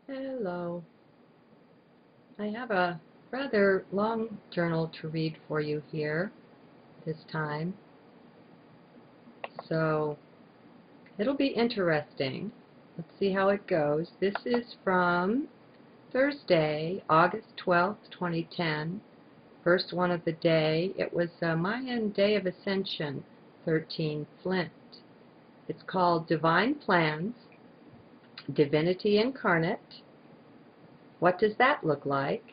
Hello. I have a rather long journal to read for you here this time. So it'll be interesting. Let's see how it goes. This is from Thursday, August 12th, 2010. First one of the day. It was Mayan Day of Ascension, 13 Flint. It's called Divine Plans, Divinity Incarnate. What does that look like?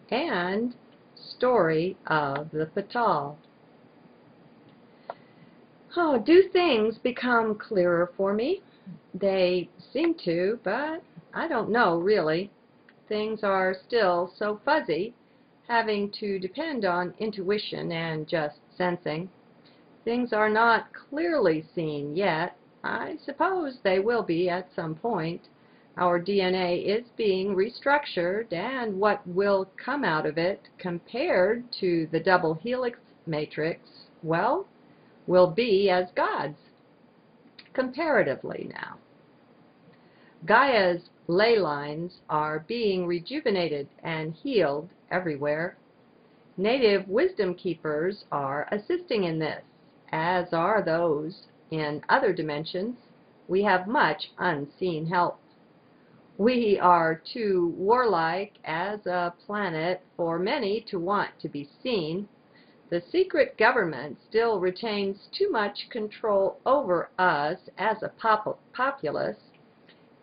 And story of the Taal. Oh, do things become clearer for me? They seem to, but I don't know really. Things are still so fuzzy, having to depend on intuition and just sensing. Things are not clearly seen yet. I suppose they will be at some point. Our DNA is being restructured, and what will come out of it compared to the double-helix matrix, well, will be as God's, comparatively now. Gaia's ley lines are being rejuvenated and healed everywhere. Native wisdom keepers are assisting in this, as are those in other dimensions. We have much unseen help. We are too warlike as a planet for many to want to be seen. The secret government still retains too much control over us as a populace.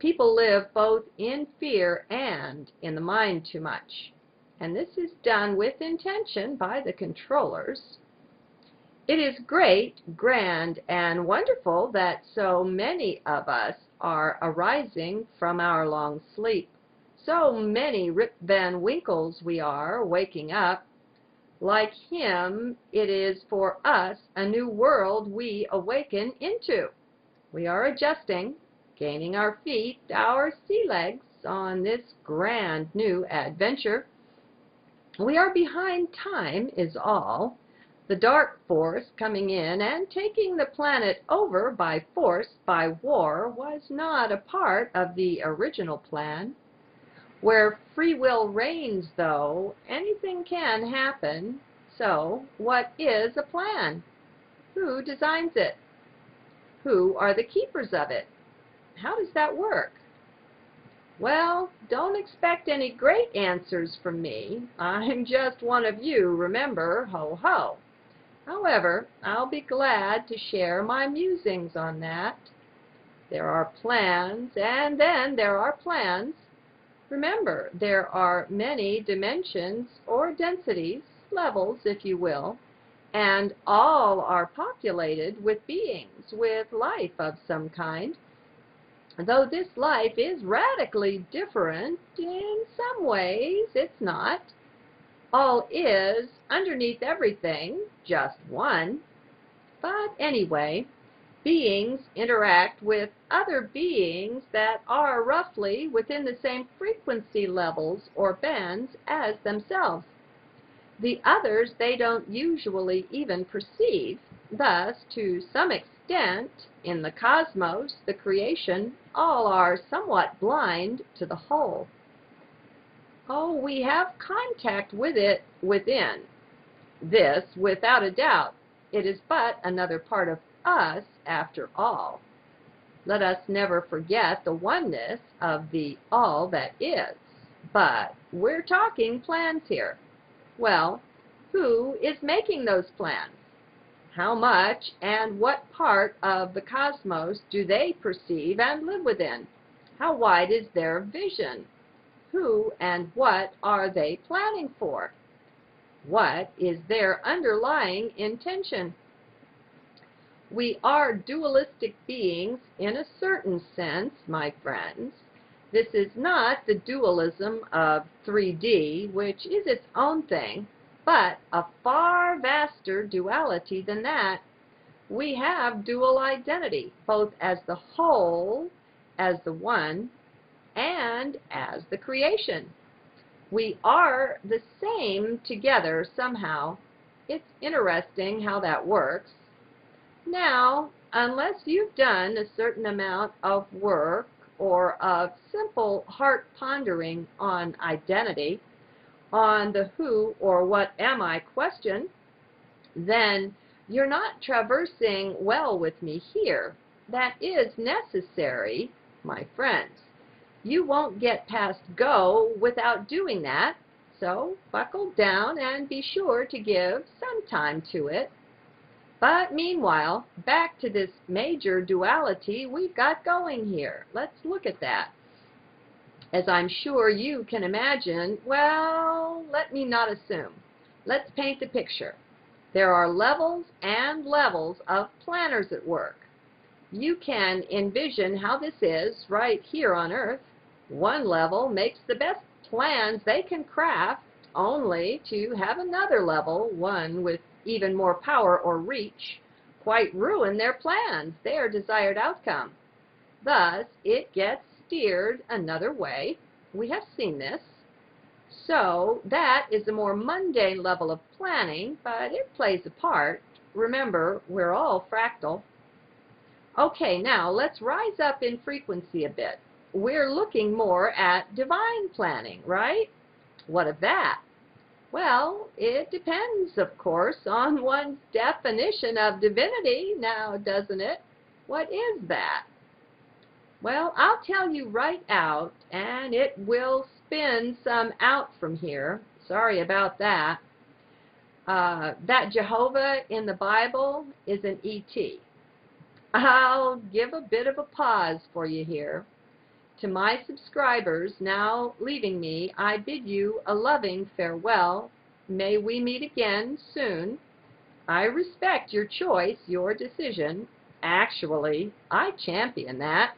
People live both in fear and in the mind too much, and this is done with intention by the controllers. It is great, grand, and wonderful that so many of us are arising from our long sleep. So many Rip Van Winkles we are waking up. Like him, it is for us a new world we awaken into. We are adjusting, gaining our feet, our sea legs on this grand new adventure. We are behind time is all. The dark force coming in and taking the planet over by force, by war, was not a part of the original plan. Where free will reigns, though, anything can happen. So, what is a plan? Who designs it? Who are the keepers of it? How does that work? Well, don't expect any great answers from me. I'm just one of you, remember, ho ho. However, I'll be glad to share my musings on that. There are plans, and then there are plans. Remember, there are many dimensions or densities, levels if you will, and all are populated with beings, with life of some kind. Though this life is radically different, in some ways it's not. All is, underneath everything, just one. But anyway, beings interact with other beings that are roughly within the same frequency levels or bands as themselves. The others they don't usually even perceive. Thus, to some extent, in the cosmos, the creation, all are somewhat blind to the whole. Oh, we have contact with it within. This, without a doubt, it is but another part of us after all. Let us never forget the oneness of the all that is. But we're talking plans here. Well, who is making those plans? How much and what part of the cosmos do they perceive and live within? How wide is their vision? Who and what are they planning for? What is their underlying intention? We are dualistic beings in a certain sense, my friends. This is not the dualism of 3D, which is its own thing, but a far vaster duality than that. We have dual identity, both as the whole, as the one, and as the creation. We are the same together somehow. It's interesting how that works. Now, unless you've done a certain amount of work or of simple simple heart pondering on identity, on the who or what am I question, then you're not traversing well with me here. That is necessary, my friends. You won't get past go without doing that, so buckle down and be sure to give some time to it. But meanwhile, back to this major duality we've got going here. Let's look at that. As I'm sure you can imagine, well, let me not assume. Let's paint the picture. There are levels and levels of planners at work. You can envision how this is right here on Earth. One level makes the best plans they can craft, only to have another level, one with even more power or reach, quite ruin their plans, their desired outcome. Thus, it gets steered another way. We have seen this. So that is a more mundane level of planning, but it plays a part. Remember, we're all fractal. Okay, now let's rise up in frequency a bit. We're looking more at divine planning, right? What of that? Well, it depends, of course, on one's definition of divinity, now doesn't it? What is that? Well, I'll tell you right out, and it will spin some out from here. Sorry about that. That Jehovah in the Bible is an ET. I'll give a bit of a pause for you here. To my subscribers now leaving me, I bid you a loving farewell. May we meet again soon. I respect your choice, your decision. Actually, I champion that.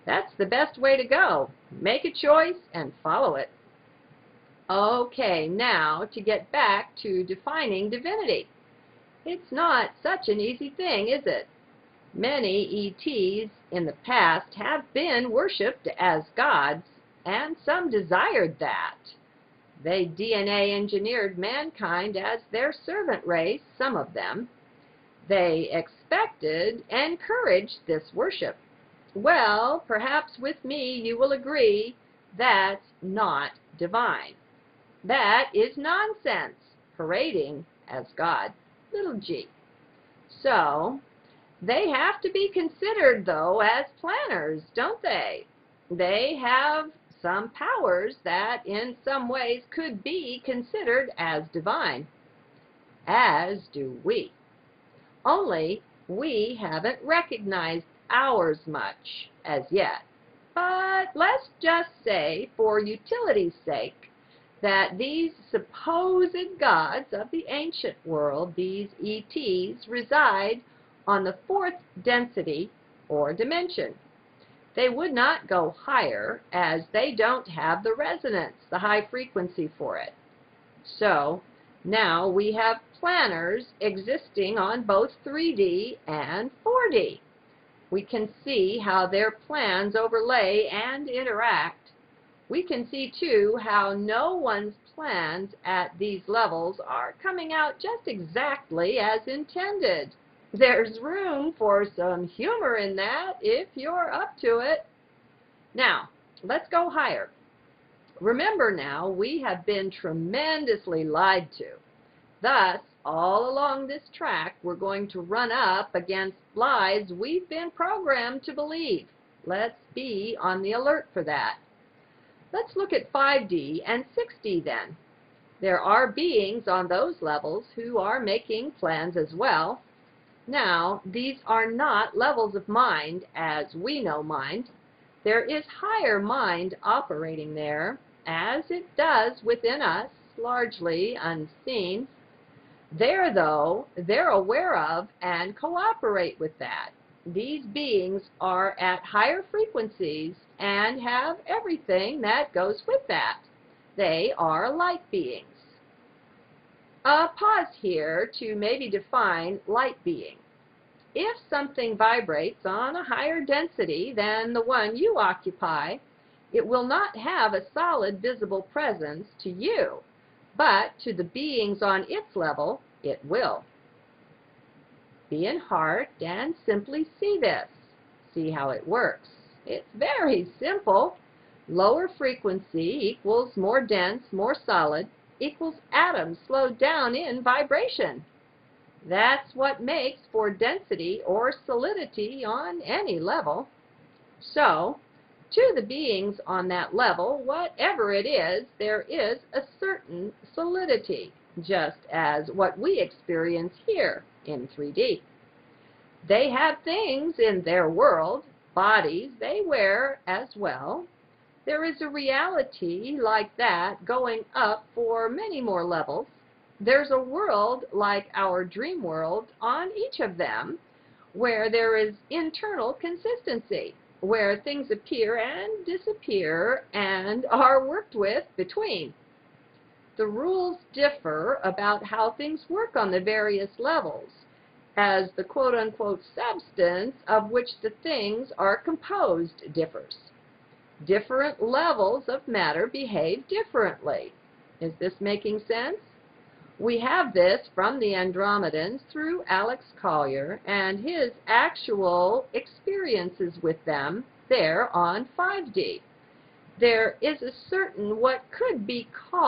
That's the best way to go. Make a choice and follow it. Okay, now to get back to defining divinity. It's not such an easy thing, is it? Many ETs in the past have been worshipped as gods, and some desired that. They DNA engineered mankind as their servant race, some of them. They expected, encouraged this worship. Well, perhaps with me you will agree that's not divine. That is nonsense, parading as God, little g. So, they have to be considered, though, as planners, don't they? They have some powers that in some ways could be considered as divine, as do we. Only we haven't recognized ours much as yet. But let's just say, for utility's sake, that these supposed gods of the ancient world, these ETs, reside on the fourth density or dimension. They would not go higher as they don't have the resonance, the high frequency for it. So now we have planners existing on both 3D and 4D. We can see how their plans overlay and interact. We can see, too, how no one's plans at these levels are coming out just exactly as intended. There's room for some humor in that if you're up to it. Now, let's go higher. Remember now, we have been tremendously lied to. Thus, all along this track, we're going to run up against lies we've been programmed to believe. Let's be on the alert for that. Let's look at 5D and 6D then. There are beings on those levels who are making plans as well. Now, these are not levels of mind as we know mind. There is higher mind operating there, as it does within us, largely unseen. There, though, they're aware of and cooperate with that. These beings are at higher frequencies and have everything that goes with that. They are light beings. Pause here to maybe define light being. If something vibrates on a higher density than the one you occupy, it will not have a solid visible presence to you, but to the beings on its level, it will. Be in heart and simply see this. See how it works. It's very simple. Lower frequency equals more dense, more solid, equals atoms slowed down in vibration. That's what makes for density or solidity on any level. So, to the beings on that level, whatever it is, there is a certain solidity, just as what we experience here in 3D. They have things in their world, bodies they wear as well. There is a reality like that going up for many more levels. There's a world like our dream world on each of them, where there is internal consistency, where things appear and disappear and are worked with between. The rules differ about how things work on the various levels, as the quote-unquote substance of which the things are composed differs. Different levels of matter behave differently. Is this making sense? We have this from the Andromedans through Alex Collier and his actual experiences with them there on 5D. There is a certain what could be called